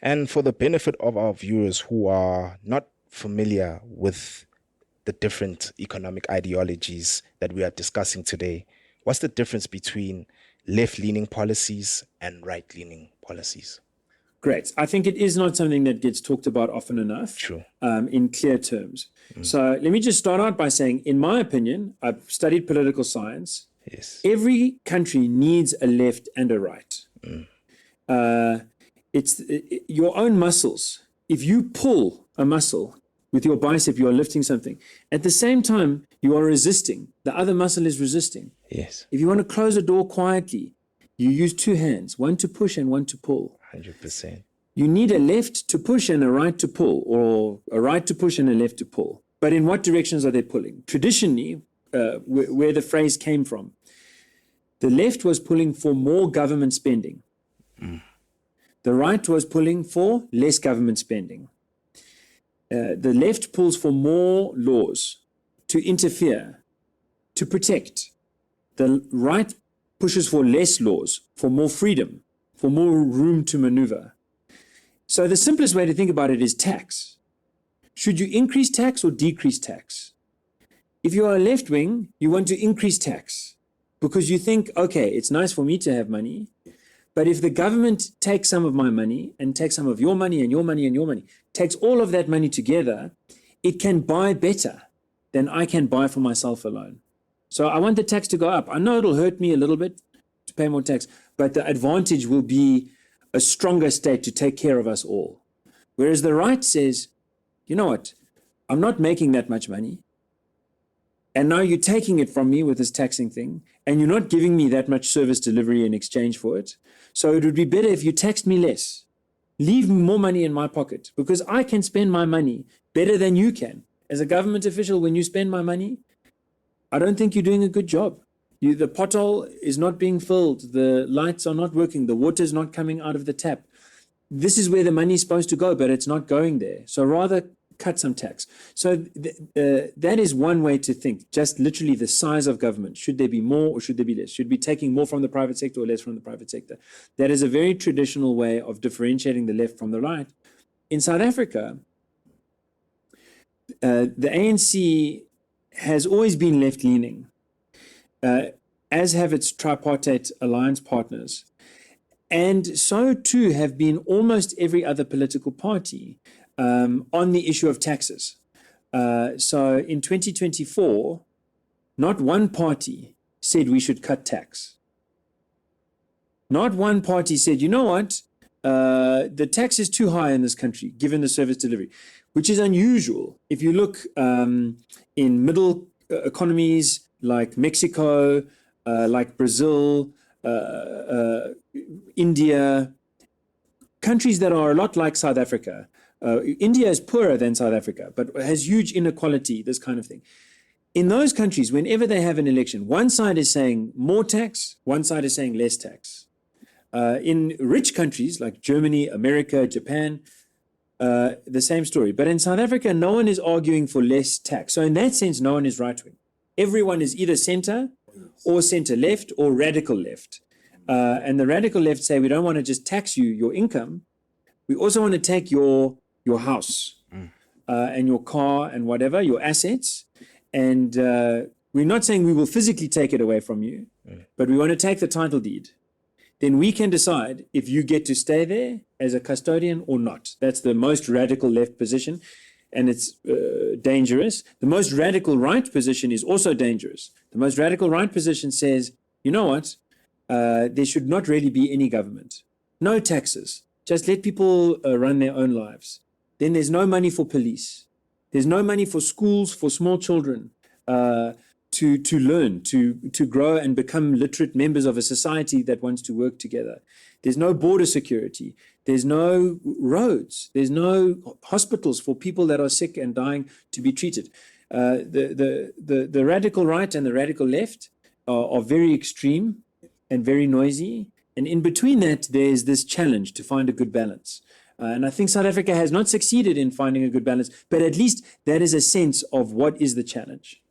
And for the benefit of our viewers who are not familiar with the different economic ideologies that we are discussing today, what's the difference between left-leaning policies and right-leaning policies? Great. I think it is not something that gets talked about often enough True. in clear terms. So let me just start out by saying, in my opinion, I've studied political science. Yes. Every country needs a left and a right. It's your own muscles. If you pull a muscle with your bicep, you are lifting something. At the same time, you are resisting. The other muscle is resisting. Yes. If you want to close a door quietly, you use two hands, one to push and one to pull. 100%. You need a left to push and a right to pull, or a right to push and a left to pull. But in what directions are they pulling? Traditionally, where the phrase came from, the left was pulling for more government spending. The right was pulling for less government spending. The left pulls for more laws to interfere, to protect. The right pushes for less laws, for more freedom, for more room to maneuver. So the simplest way to think about it is tax. Should you increase tax or decrease tax? If you are a left wing, you want to increase tax because you think, okay, it's nice for me to have money, but if the government takes some of my money and takes some of your money and your money and your money, takes all of that money together, it can buy better than I can buy for myself alone. So I want the tax to go up. I know it'll hurt me a little bit to pay more tax, but the advantage will be a stronger state to take care of us all. Whereas the right says, you know what, I'm not making that much money. And now you're taking it from me with this taxing thing, and you're not giving me that much service delivery in exchange for it. So it would be better if you taxed me less. Leave more money in my pocket, because I can spend my money better than you can. As a government official, when you spend my money, I don't think you're doing a good job. The pothole is not being filled. The lights are not working. The water is not coming out of the tap. This is where the money is supposed to go, but it's not going there. So rather cut some tax. So that is one way to think, just literally the size of government. Should there be more or should there be less? Should we be taking more from the private sector or less from the private sector? That is a very traditional way of differentiating the left from the right. In South Africa, the ANC has always been left-leaning, as have its tripartite alliance partners. And so too have been almost every other political party on the issue of taxes. So in 2024, not one party said we should cut tax. Not one party said, you know what, the tax is too high in this country, given the service delivery, which is unusual. If you look in middle economies like Mexico, like Brazil, India, countries that are a lot like South Africa. India is poorer than South Africa, but has huge inequality, this kind of thing. In those countries, whenever they have an election, one side is saying more tax, one side is saying less tax. In rich countries like Germany, America, Japan, the same story. But in South Africa, no one is arguing for less tax. So in that sense, no one is right-wing. Everyone is either center or center-left or radical left. And the radical left say, we don't want to just tax you, your income. We also want to take your house and your car and whatever, your assets. And we're not saying we will physically take it away from you, but we want to take the title deed. Then we can decide if you get to stay there as a custodian or not. That's the most radical left position, and it's dangerous. The most radical right position is also dangerous. The most radical right position says, you know what, there should not really be any government. No taxes. Just let people run their own lives. Then there's no money for police. There's no money for schools, for small children to learn, to grow and become literate members of a society that wants to work together. There's no border security. There's no roads. There's no hospitals for people that are sick and dying to be treated. The radical right and the radical left are very extreme and very noisy. And in between that, there's this challenge to find a good balance. And I think South Africa has not succeeded in finding a good balance, but at least that is a sense of what is the challenge.